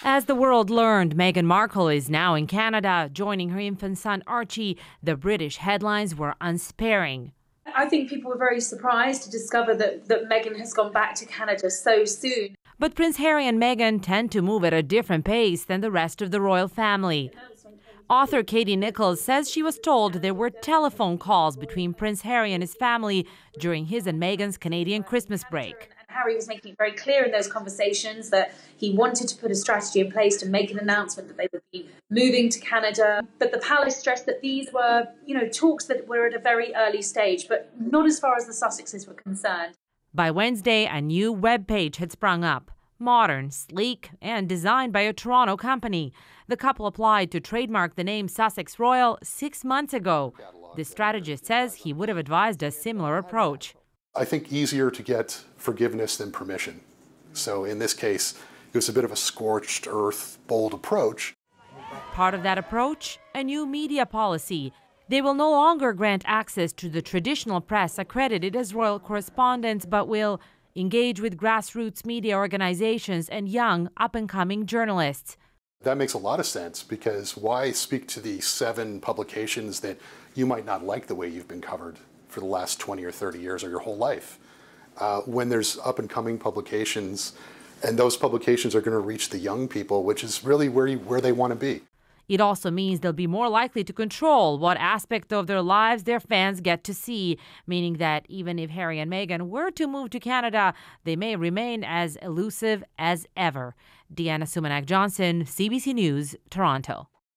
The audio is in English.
As the world learned, Meghan Markle is now in Canada, joining her infant son Archie. The British headlines were unsparing. I think people were very surprised to discover that Meghan has gone back to Canada so soon. But Prince Harry and Meghan tend to move at a different pace than the rest of the royal family. Author Katie Nichols says she was told there were telephone calls between Prince Harry and his family during his and Meghan's Canadian Christmas break. Harry was making it very clear in those conversations that he wanted to put a strategy in place to make an announcement that they would be moving to Canada. But the palace stressed that these were, talks that were at a very early stage, but not as far as the Sussexes were concerned. By Wednesday, a new web page had sprung up. Modern, sleek, and designed by a Toronto company. The couple applied to trademark the name Sussex Royal 6 months ago. The strategist says he would have advised a similar approach. I think easier to get forgiveness than permission. So in this case, it was a bit of a scorched earth, bold approach. Part of that approach, a new media policy. They will no longer grant access to the traditional press accredited as royal correspondents, but will engage with grassroots media organizations and young, up-and-coming journalists. That makes a lot of sense, because why speak to the 7 publications that you might not like the way you've been covered for the last 20 or 30 years or your whole life? When there's up-and-coming publications, and those publications are going to reach the young people, which is really where they want to be. It also means they'll be more likely to control what aspect of their lives their fans get to see, meaning that even if Harry and Meghan were to move to Canada, they may remain as elusive as ever. Deanna Sumanak-Johnson, CBC News, Toronto.